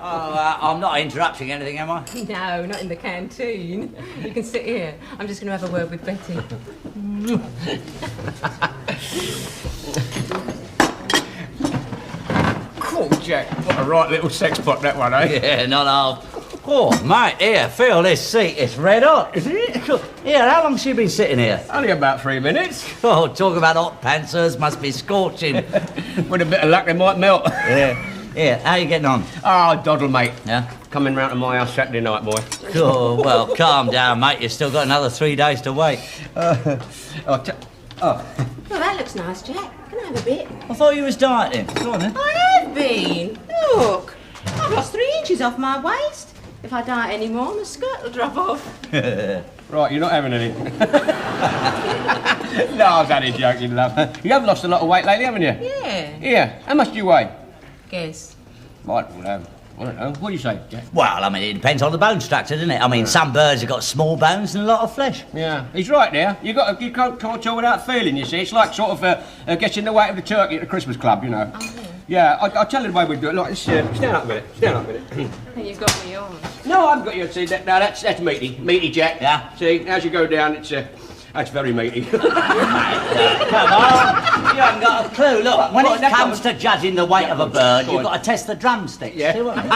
I'm not interrupting anything, am I? No, not in the canteen. You can sit here. I'm just going to have a word with Betty. Cool, Jack. What a right little sex pot that one, eh? Yeah, not half. Oh, mate, here, feel this seat. It's red hot. Is it? Here, how long's she been sitting here? Only about 3 minutes. Oh, talk about hot pantsers, must be scorching. With a bit of luck, they might melt. Yeah. Here, how you getting on? Oh, doddle, mate. Yeah? Coming round to my house Saturday night, boy. Oh, well, calm down, mate. You've still got another 3 days to wait. Well, that looks nice, Jack. Can I have a bit? I thought you was dieting. Go on, then. I have been. Look, I've lost 3 inches off my waist. If I diet any more, my skirt will drop off. Right, you're not having any. No, I was only joking, love. You have lost a lot of weight lately, haven't you? Yeah. Yeah. How much do you weigh? Guess. Right, well, I don't know. What do you say, Jack? Well, I mean, it depends on the bone structure, doesn't it? I mean, some birds have got small bones and a lot of flesh. Yeah, he's right there. You can't tell without feeling, you see. It's like sort of getting the weight of the turkey at the Christmas club, you know. Oh, yeah. Yeah, I'll tell you the way we do it. Like, stand up a minute. Stand up a minute. You've got me on. No, I haven't got you. See, no, that's meaty. Meaty, Jack. Yeah. See, as you go down, that's very meaty. Come on. You haven't got a clue. Look, when it comes to judging the weight of a bird, you've got to test the drumsticks. Yeah. See what I mean?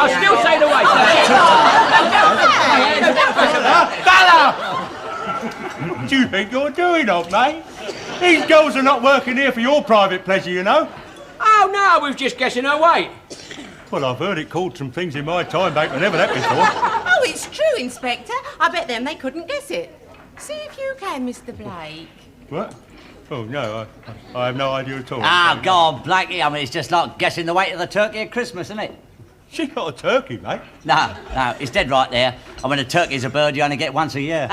I'll still say the weight. What do you think you're doing, old mate? These girls are not working here for your private pleasure, you know. Oh, no, we was just guessing her weight. Well, I've heard it called some things in my time, mate, but never that before. Oh, it's true, Inspector. I bet them they couldn't guess it. See if you can, Mr. Blake. What? Oh, no, I have no idea at all. Ah, go on, Blakey. I mean, it's just like guessing the weight of the turkey at Christmas, isn't it? She's not a turkey, mate. No, it's dead right there. I mean, a turkey's a bird you only get once a year.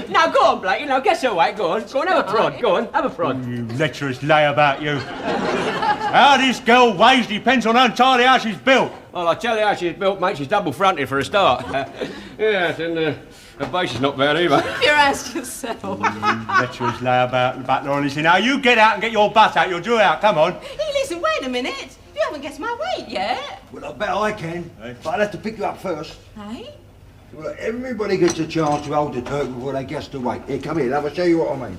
Now, go on, Blake, guess her weight. Go on, have a prod. Go on, have a prod. You lecherous layabout, you. How this girl weighs depends on entirely how she's built. Well, I tell you how she's built, mate. She's double-fronted for a start. Yes, and her base is not bad either. You asked yourself. Lecherous layabout, butler, honestly. Now, you get out and get your butt out. You'll do out. Come on. Hey, listen, wait a minute. You haven't guessed my weight yet. Well, I bet I can, but I'll have to pick you up first. Hey? Well, everybody gets a chance to hold the turkey before they guess the weight. Here, come here, I'll show you what I mean.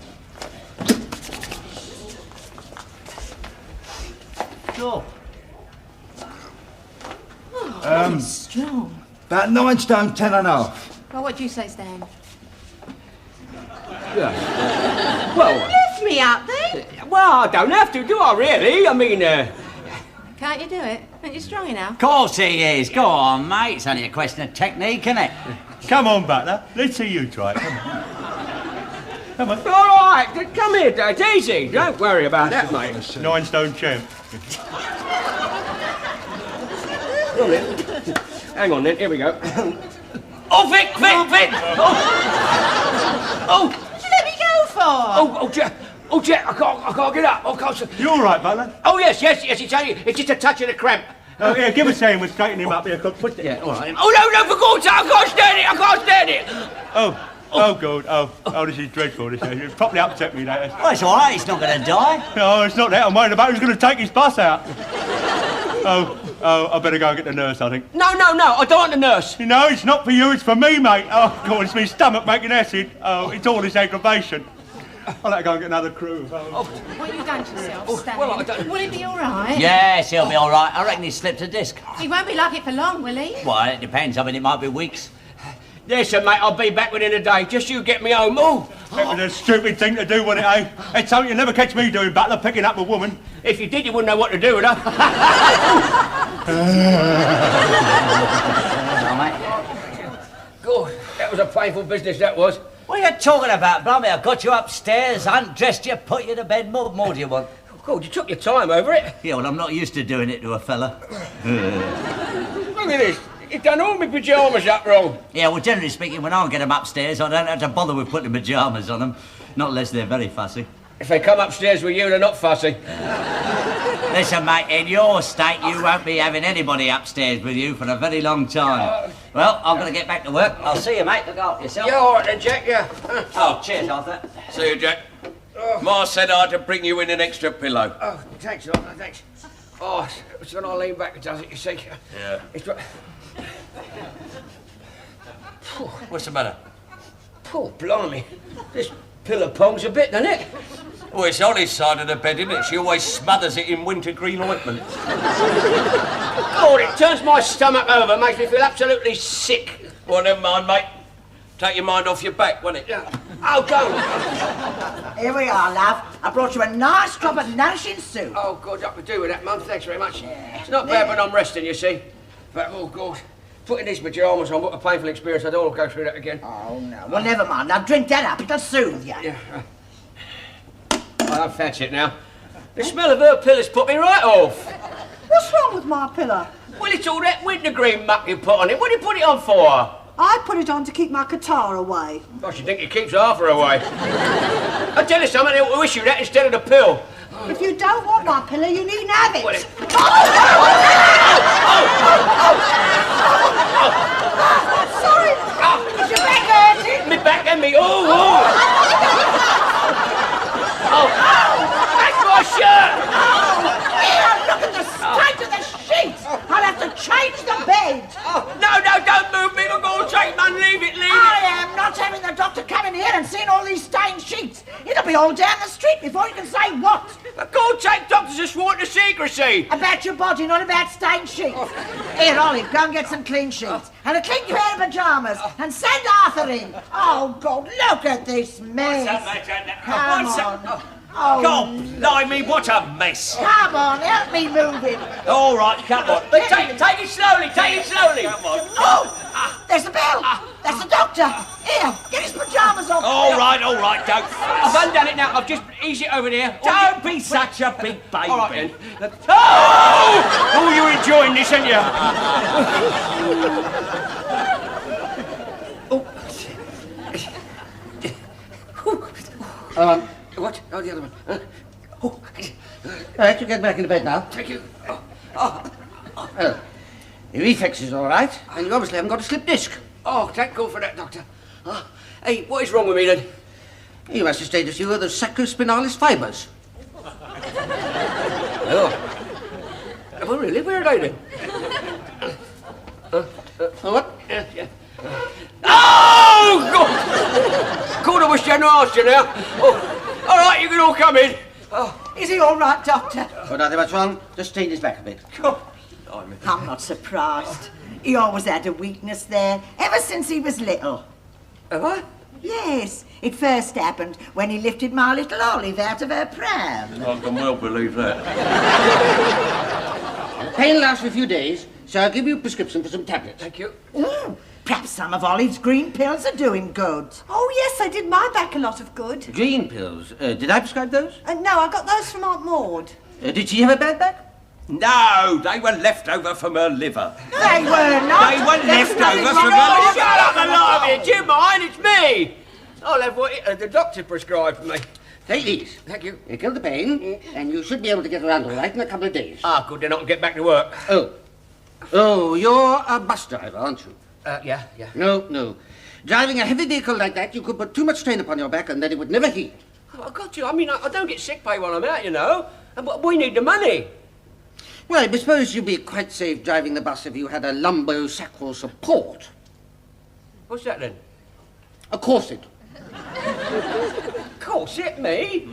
Sure. Oh, strong. About 9 stone 10 and a half. Well, what do you say, Stan? Yeah. Well, Lift me up, then. well, I don't have to, do I, really? I mean, Can't you do it? Aren't you strong enough? Of course he is. Go on, mate. It's only a question of technique, isn't it? Come on, butler. Let's see you try it. Come on. Come on. all right, come here, Dad. Easy. Don't worry about that, mate. 9 stone champ. Hang on, then. Here we go. Oh, Vic! Oh, What did you let me go for? Jack. Oh, Jack, I can't get up. I can't. You all right, butler? Oh, yes. It's just a touch of the cramp. Oh, yeah, give us a hand. We're straightening him up here. Put the... Yeah, all right. Oh, no, for God's sake, I can't stand it. Oh, God. Oh, this is dreadful. This is properly upset me, that is. Well, it's all right. He's not going to die. No, it's not that. I'm worried about who's going to take his bus out. I better go and get the nurse, I think. No, I don't want the nurse. You know, it's not for you, it's for me, mate. Oh, God, it's my stomach making acid. Oh, it's all this aggravation. I'll have to go and get another crew. Oh. What have you done to yourself, Stan? well, I don't... Will he be all right? Yes, he'll be all right. I reckon he slipped a disc. He won't be like it for long, will he? Well, it depends. I mean, it might be weeks. Listen, mate, I'll be back within a day. Just you get me home. Oh. That was a stupid thing to do, wasn't it, eh? It's something you never catch me doing, butler, picking up a woman. If you did, you wouldn't know what to do with her. God, that was a painful business, that was. What are you talking about, Blummy? I got you upstairs, undressed you, put you to bed. What more do you want? God, you took your time over it. Yeah, well, I'm not used to doing it to a fella. Look at this. You've done all my pyjamas up wrong. Yeah, well, generally speaking, when I get them upstairs, I don't have to bother with putting pyjamas on them. Not unless they're very fussy. If they come upstairs with you, they're not fussy. Listen, mate, in your state, you won't be having anybody upstairs with you for a very long time. Well, I'm going to get back to work. I'll see you, mate. Look after yourself. Yeah, all right then, Jack, yeah. Oh, cheers, Arthur. See you, Jack. Ma said I had to bring you in an extra pillow. Oh, thanks, Arthur, thanks. Oh, it's when I lean back it does it, you see. Yeah. It's right. What's the matter? Poor blimey. This pillow pongs a bit, doesn't it? Oh, it's on his side of the bed, isn't it? She always smothers it in wintergreen ointment. God, it turns my stomach over, makes me feel absolutely sick. Well, never mind, mate. Take your mind off your back, won't it? Yeah. Oh, go. Here we are, love. I brought you a nice drop of nourishing soup. Oh, God, I could do with that, Mum. Thanks very much. It's not bad when I'm resting, you see. But, oh, God, putting these pyjamas on, what a painful experience. I don't want to go through that again. Oh, no. Well, never mind. Now, drink that up. It'll soothe you. Yeah. I don't fancy it now. The smell of her pillow's put me right off. What's wrong with my pillow? Well, it's all that wintergreen muck you put on it. What did you put it on for? I put it on to keep my catarrh away. I should think it keeps Arthur away. I'll tell you something, they'll issue that instead of the pill. If you don't want my pillow, you needn't have it. Well, Sorry. Is your back hurting? me back and me. Oh! That's my shirt! Here, look at the state of the sheets. I'll have to change the bed. No, don't move me, for God's sake, man, leave it. I am not having the doctor come in here and seeing all these stained sheets. It'll be all down the street before you can say what. For God's sake, doctors are sworn to secrecy. About your body, not about stained sheets. Here, Olive, go and get some clean sheets. And a clean pair of pyjamas. And send Arthur in. Oh, God, look at this mess. Come on. Oh, God, blimey, what a mess. come on, help me move it. All right, come on. But take it slowly, Come on. Oh, there's the bell. That's the doctor. Here, get his pyjamas off. All right, don't. I've undone it now, I've just eased it over there. Don't be such a big baby. All right, then. Oh, you're enjoying this, aren't you? What? Oh, the other one. All right, you get back into bed now. Thank you. Your reflex is all right, and you obviously haven't got a slip disc. Oh, thank God for that, Doctor. Hey, what is wrong with me then? You must have stayed a few of the sacrospinalis fibres. Oh. Well, really? Where are they then? What? Yeah. Oh, God! God, I wish you hadn't asked you now. Oh, all right, you can all come in. Is he all right, doctor? Oh, nothing much wrong. Just strained his back a bit. I'm not surprised. He always had a weakness there, ever since he was little. Have I? Yes, it first happened when he lifted my little Olive out of her pram. I can well believe that. Pain lasts for a few days, so I'll give you a prescription for some tablets. Thank you. Ooh, perhaps some of Olive's green pills are doing good. Oh, yes, they did my back a lot of good. Green pills. Did I prescribe those? No, I got those from Aunt Maud. Did she have a bad back? No, they were left over from her liver. They were not. They were left nothing over wrong from with her it. liver. Shut up, the lot of you. Do you mind? It's me. I'll have what the doctor prescribed for me. Take these. Thank you. They kill the pain, and you should be able to get around all right in a couple of days. Ah, good, then I can get back to work. Oh, you're a bus driver, aren't you? Yeah. No. Driving a heavy vehicle like that, you could put too much strain upon your back, and then it would never heal. Oh, I got you. I mean, I don't get sick pay while I'm out, you know. But we need the money. Well, I suppose you'd be quite safe driving the bus if you had a lumbosacral support. What's that then? A corset. Corset, me?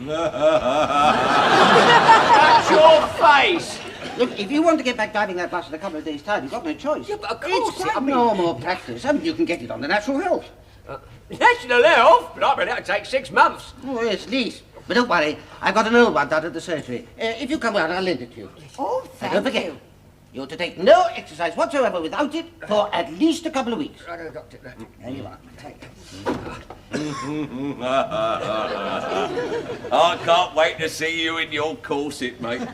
That's your face. Look, if you want to get back driving that bus in a couple of days' time, you've got no choice. Yeah, but of It's course, quite I mean- normal practice. I mean, you can get it on the natural health. National health? But I bet that'll take 6 months. Oh, yes, at least. But don't worry, I've got an old one down at the surgery. If you come round, I'll lend it to you. Oh, And thank don't forget, you. you're to take no exercise whatsoever without it for at least a couple of weeks. Right, I got it. Right. There you are. Take it. I can't wait to see you in your corset, mate.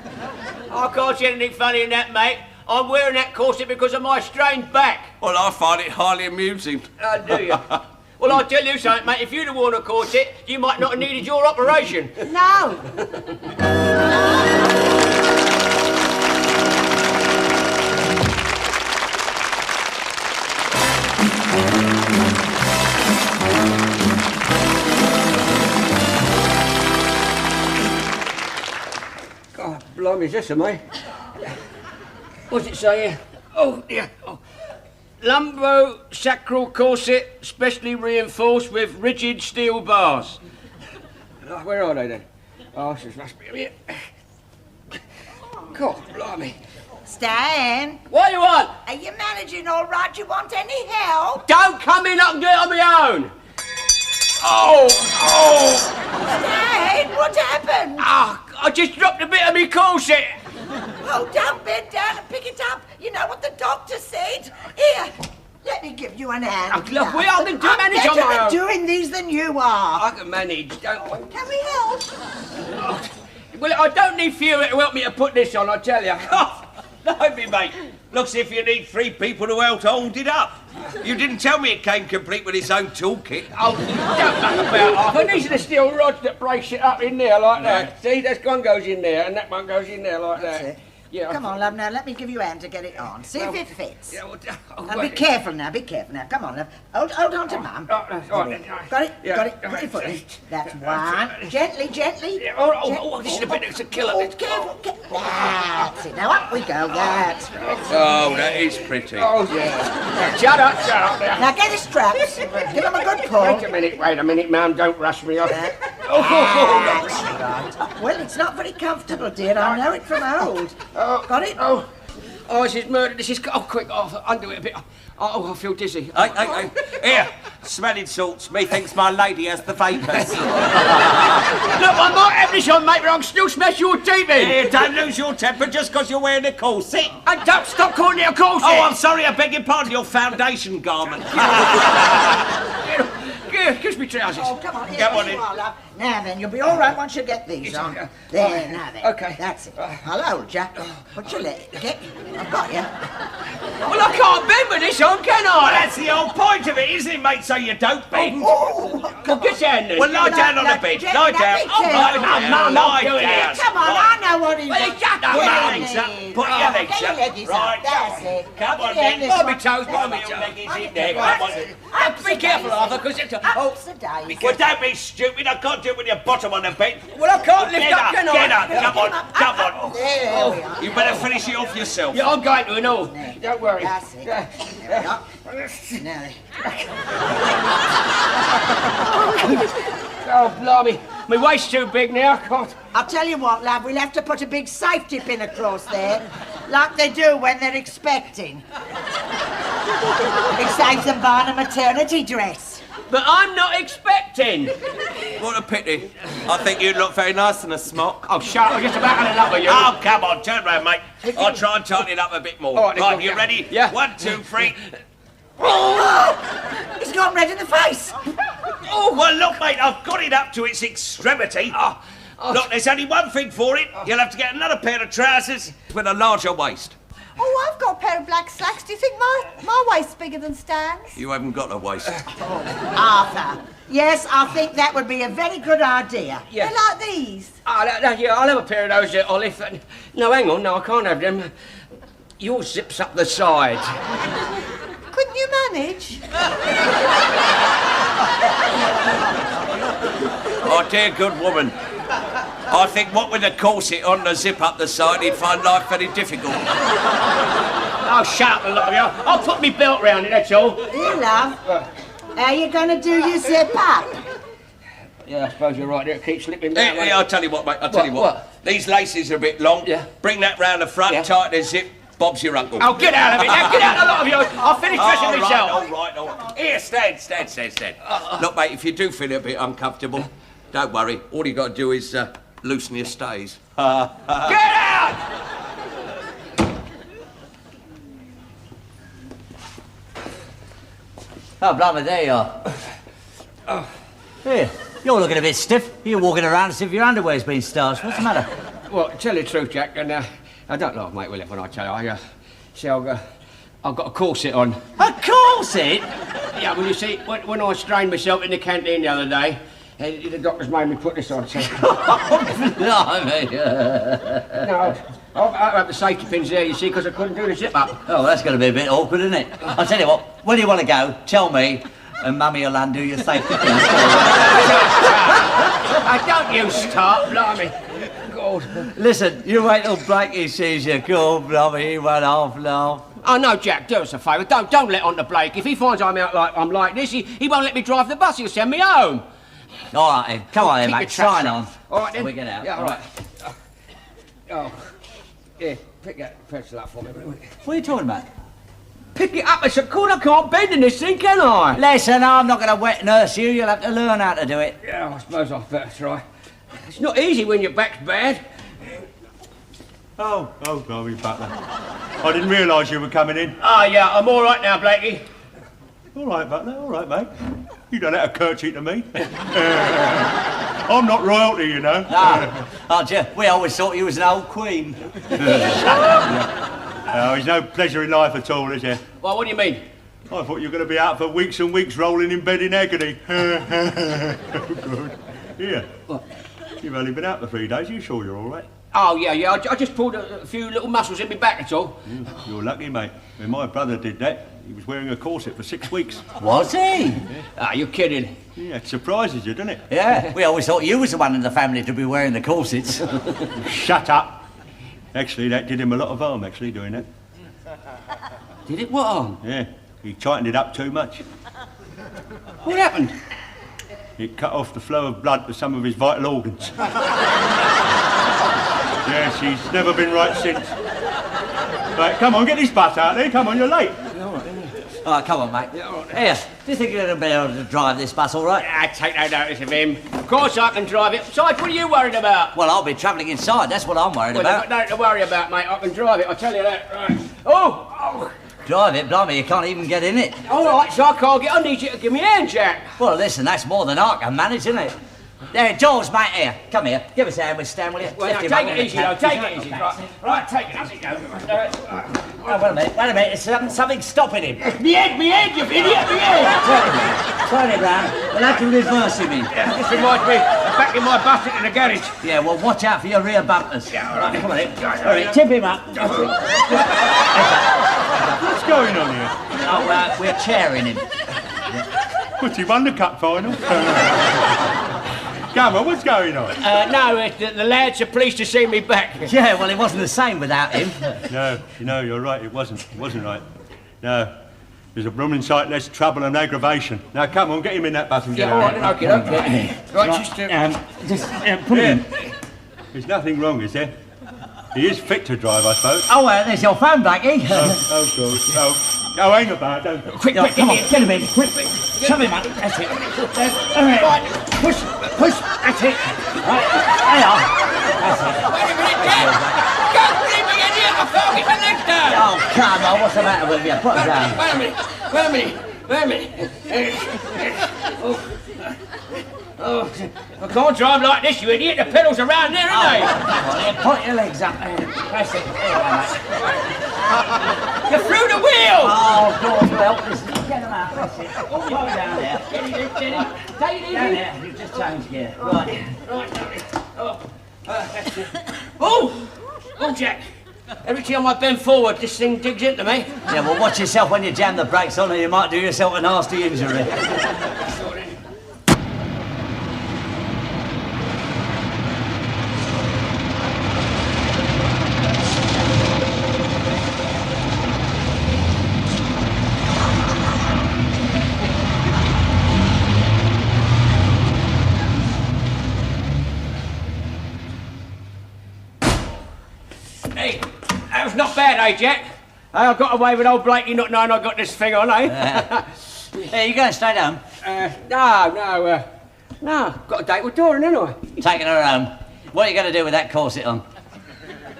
I can't see anything funny in that, mate. I'm wearing that corset because of my strained back. Well, I find it highly amusing. Do you? Well, I'll tell you something, mate. If you'd have worn a corset, you might not have needed your operation. No. God, blimey, is this a mate? What's it say here? Oh, dear. Oh. Lumbosacral corset, specially reinforced with rigid steel bars. Where are they then? Oh, this must be here. God, blimey. Stan, What do you want? are you managing all right? Do you want any help? Don't come in, I can do it on my own. Oh! Stan, what happened? Ah, I just dropped a bit of me corset. Oh, don't bend down and pick it up. You know what the doctor said. Here, let me give you an hand. Oh, look, we are going to I'm manage on better my at own. doing these than you are. I can manage, don't Can we help? Well, I don't need Fury to help me to put this on, I tell you. No, me mate. Looks as if you need 3 people to help hold it up. You didn't tell me it came complete with its own toolkit. Oh, don't muck about, Arthur. These are the steel rods that brace it up in there like that. See, this one goes in there and that one goes in there like that. That's it. Yeah. Come on, love, now let me give you a hand to get it on. See if it fits. Yeah, well, Now be careful now, be careful now. Come on, love. Hold on to Mum. Got it? Yeah. Got it? Put your foot in. That's one. Gently, gently. Yeah, oh, this is a bit that's a killer. Oh, careful. That's it. Now up we go. That's right. Oh, that is pretty. Oh, yeah. Shut up there. Now get the straps. Give them a good pull. Wait a minute, ma'am. Don't rush me off. That's right. Well, it's not very comfortable, dear. I know it from old. Got it? Oh, this is murder. This is... Oh, quick, Arthur. Undo it a bit. Oh, I feel dizzy. Hey. Here, smelling salts. Methinks my lady has the vapours. Look, I might have this on, mate, but I can still smash your teeth in. Here, don't lose your temper just because you're wearing a corset. And don't stop calling it a corset. Oh, I'm sorry. I beg your pardon. Your foundation garment. Kiss me trousers. Oh, come on. Here Come on you in. are, love. Now then, you'll be all right once you get these on. There, now then. Okay. That's it. I'll hold you. Put your leg. Get. I've got you. Well, I can't bend with this on, can Well, I? that's the whole point of it, isn't it, mate? So you don't bend. Oh, Well, get down then. Well, lie down on the bed. Lie down. Oh, Lie down. no, Lie doing down. it. come on, I know what he Well, wants. shut up, Put your man. legs up. Put your legs Get your up. leggies Right, up. That's it. Come on, Get your then. this Bobby one. toes, Bobby That's Your it. leg is in there. Come on. That's Be it. careful, Arthur, because it's... Ups the days. Well, don't be stupid. I can't do it with your bottom on the bed. Well, I can't lift Get up, up. can I? Get up. Come on. Come on. There we are. You better finish it off yourself. Yeah, I'm going to and all. Don't worry. That's it. There we are. Now then. Oh, blimey. My waist's too big now. God. I'll tell you what, love, we'll have to put a big safety pin across there, like they do when they're expecting. It saves them buying a maternity dress. But I'm not expecting. What a pity. I think you'd look very nice in a smock. Oh, shut up. I'm just about had enough of you. Oh, come on. Turn round, mate. I'll try and tighten it up a bit more. All right, Right, then, you yeah. ready? Yeah. 1, 2, 3. Oh, he's gone red in the face. Oh, well, look, mate, I've got it up to its extremity. Look, there's only one thing for it. You'll have to get another pair of trousers with a larger waist. Oh, I've got a pair of black slacks. Do you think my waist's bigger than Stan's? You haven't got a waist. Arthur, yes, I think that would be a very good idea. Yeah. They're like these. Yeah, I'll have a pair of those, Olive. No, hang on. No, I can't have them. Yours zips up the side. Couldn't you manage? Oh, dear good woman. I think what with the corset on the zip up the side, he'd find life very difficult. Oh, shut up, a lot of you. I'll put me belt round it, that's all. Here, love. How you going to do your zip up? Yeah, I suppose you're right. It keeps slipping down. I'll tell you what, mate, I'll tell you what. These laces are a bit long. Yeah. Bring that round the front, Yeah. tighten the zip. Bob's your uncle. Oh, get out of it. Now, get out, a lot of you. I'll finish dressing myself. All right. Here, stand. Look, mate, if you do feel a bit uncomfortable, don't worry. All you got to do is loosen your stays. Get out! Oh, blimey, there you are. Here, you're looking a bit stiff. You're walking around as if your underwear's been starched. What's the matter? Well, to tell you the truth, Jack, and I don't laugh, mate, will it, when I tell you. I've got a corset on. A corset? Yeah, well, you see, when I strained myself in the canteen the other day, the doctors made me put this on, so... Blimey. No, I had the safety pins there, you see, because I couldn't do the zip-up. Oh, that's going to be a bit awkward, isn't it? I'll tell you what, when you want to go, tell me, and Mummy will undo your safety pins. Don't you start, blimey. God. God. Listen, you wait till Blakey sees you. Cool, blobby, he won't half laugh. Oh, no, Jack, do us a favour. Don't let on to Blake. If he finds I'm like this, he won't let me drive the bus. He'll send me home. All right, then. Come on, then, Keep mate. your traps Sign up. on. All right, then. We get out. Yeah, all right. Oh, yeah, pick that pencil up for me. What are you talking about? Pick it up. It's a cord. I can't bend in this thing, can I? Listen, I'm not going to wet nurse you. You'll have to learn how to do it. Yeah, I suppose I'd better try. It's not easy when your back's bad. Oh, golly, Butler. I didn't realise you were coming in. Oh, yeah, I'm all right now, Blakey. All right, Butler, all right, mate. You don't have to curtsy to me. I'm not royalty, you know. Aren't you? We always thought you was an old queen. There's no pleasure in life at all, is there? Well, what do you mean? I thought you were going to be out for weeks and weeks rolling in bed in agony. Good. Here. What? You've only been out for 3 days. You sure you're all right? Oh, yeah, I just pulled a few little muscles in my back, that's all. You're lucky, mate. When my brother did that, he was wearing a corset for 6 weeks. Was he? Ah, you're kidding. Yeah, it surprises you, doesn't it? Yeah, we always thought you was the one in the family to be wearing the corsets. Shut up. Actually, that did him a lot of harm, actually, doing that. Did it? What on? Yeah, he tightened it up too much. What happened? It cut off the flow of blood to some of his vital organs. Yes, he's never been right since. Right, come on, get this bus out there. Come on, you're late. All right, come on, mate. Here, do you think you're going to be able to drive this bus all right? I take no notice of him. Of course I can drive it. Besides, what are you worried about? Well, I'll be travelling inside. That's what I'm worried about. Nothing to worry about, mate. I can drive it, I tell you that. Right. Oh! Drive it, blimey, you can't even get in it. All right, so I can't get... I need you to give me a hand, Jack. Well, listen, that's more than I can manage, isn't it? There, George, mate, here. Come here. Give us a hand with Stan, will you? Well, now, take it easy, though. Take it easy. Right, take it easy, go. Oh, wait a minute. It's something stopping him. Me head, you idiot, me head! Turn it round. We'll have to reverse him in. Yeah, this reminds me of backing my bus into the garage. Yeah, well, watch out for your rear bumpers. Yeah, all right. Come on, in. All right, tip him up. What's going on here? Oh, we're chairing him. What's he won the cup final? Come on, what's going on? No, the lads are pleased to see me back. Yeah, well, it wasn't the same without him. No, you're right, it wasn't right. No, there's a blooming sight less trouble and aggravation. Now, come on, get him in that bus and get All out. right, okay. Right, Just put him in. There's nothing wrong, is there? He is fit to drive, I suppose. Oh, there's your phone, Blackie. Oh, good. Oh, hang about, don't. Quick, Come on, get him in. Quick. Shove him up. That's it. All right. Push. That's it. Right. There you are. That's it. Wait a minute, Jack! Don't leave me, idiot! I can't get my legs down! Oh, come on. What's the matter with you? Put him down. Wait a minute. Oh, I can't drive like this, you idiot. The pedals are round there, aren't they? Put your legs up. Press it. You're through the wheel! Oh, God, well, listen. Get him out. Press it. Go down there. Take it easy. Down there. You've just changed gear. Right. That's it. Oh, Jack. Every time I bend forward, this thing digs into me. Yeah, well, watch yourself when you jam the brakes on or you might do yourself a nasty injury. Hey, that was not bad, eh, Jack? I got away with old Blakey not knowing I got this thing on, eh? Hey, you going straight home? No. Got a date with Dora, haven't I? Taking her home. What are you going to do with that corset on?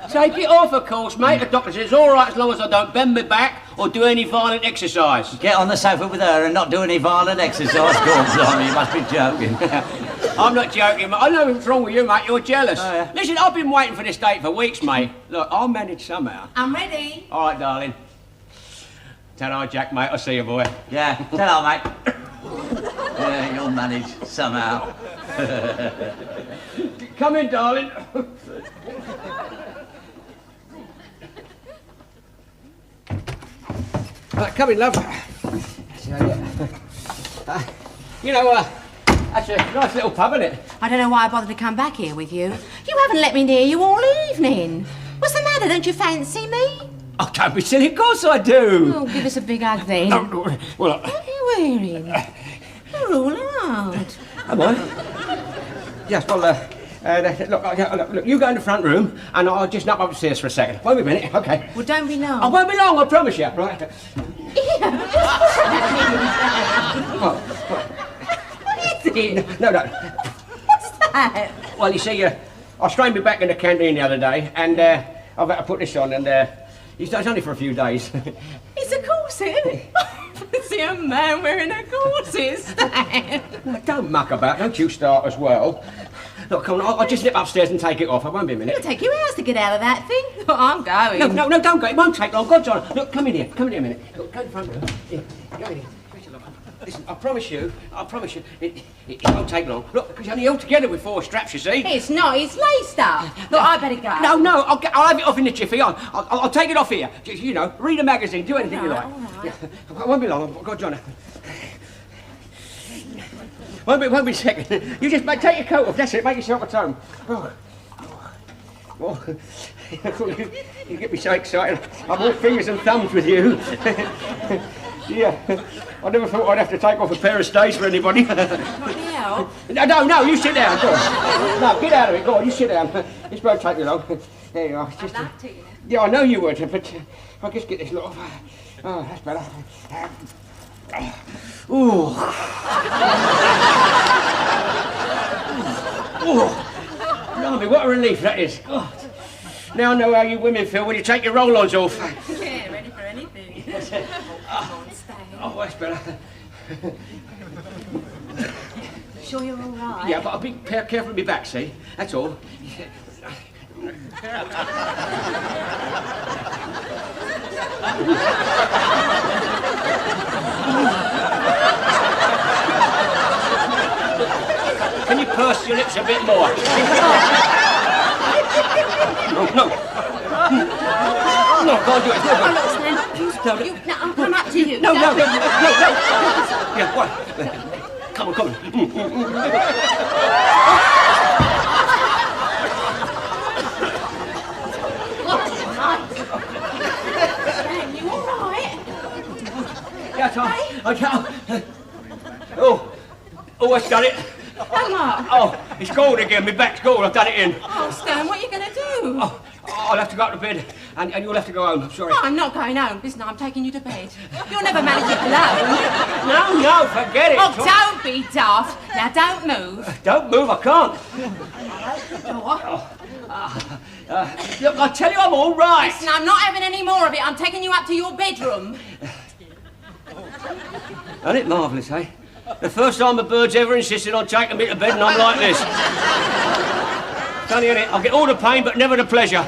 Take it off, of course, mate. The doctor says it's all right as long as I don't bend my back or do any violent exercise. Get on the sofa with her and not do any violent exercise. God, you must be joking. I'm not joking, mate. I know what's wrong with you, mate. You're jealous. Oh, yeah. Listen, I've been waiting for this date for weeks, mate. Look, I'll manage somehow. I'm ready. All right, darling. Ta-ra, Jack, mate. I'll see you, boy. Yeah, tell her, mate. Yeah, you'll manage somehow. Come in, darling. Right, come in, love. You know, that's a nice little pub, isn't it? I don't know why I bothered to come back here with you. You You haven't let me near you all evening. What's the matter? Don't you fancy me? Oh, don't be silly. Of course I do. Oh, give us a big hug then. Oh, well, What are you wearing? You're all out. am I? Yes, well, look, you go in the front room and I'll just nip upstairs for a second. Wait a minute, okay? Well, don't be long. I won't be long, I promise you, right? What? What is it? No. What's that? Well, you see, I strained me back in the canteen the other day and I've had to put this on and it's only for a few days. It's a corset. See a man wearing a corset, Stan. Don't muck about, don't you start as well. Look, come on, I'll just nip upstairs and take it off. I won't be a minute. It'll take you hours to get out of that thing. I'm going. No, don't go. It won't take long. God's honor. Look, come in here. Come in here a minute. Look, go in the front room. Here, go in here. Listen, I promise you, it won't take long. Look, because you're only held together with 4 straps, you see. It's not. It's laced up. Look, I better go. No, I'll have it off in the jiffy. I'll take it off here. Just, you know, read a magazine, do anything you like. All right. Yeah, I won't be long. God's honor. Won't be a second. You just take your coat off. That's it. Make yourself at home. Oh, you get me so excited. I'm all fingers and thumbs with you. Yeah, I never thought I'd have to take off a pair of stays for anybody. Now? No, you sit down. Go on. No, get out of it. Go on, you sit down. This won't take you long. There you are. It's just, I'd like to, you know. Yeah, I know you would, but I'll just get this lot off. Oh, that's better. Ooh. Ooh. Blimey, what a relief that is. God. Now I know how you women feel when you take your roll-ons off. Yeah, ready for anything. Come on, Stan. Oh, that's better. Sure you're all right? Yeah, but I'll be careful of my back, see? That's all. Can you purse your lips a bit more? No, go on, do it. Oh, look, Stan, you, no, I'll come up to you. No. Yeah, what? Come on. Stan, you all right? Yeah, I can't. Oh, that's done it. Come on. Oh, it's cold again. My back's cold. I've done it in. Oh, Stan, what are you going to do? Oh, I'll have to go up to bed, and you'll have to go home. I'm sorry. Oh, I'm not going home. Listen, I'm taking you to bed. You'll never manage it alone. No, forget it. Oh, don't be daft. Now, don't move. Don't move, I can't. Door. Look, I tell you, I'm all right. Listen, I'm not having any more of it. I'm taking you up to your bedroom. Isn't it marvellous, eh? The first time a bird's ever insisted on taking me to bed, and I'm like this. Funny, innit? I'll get all the pain, but never the pleasure.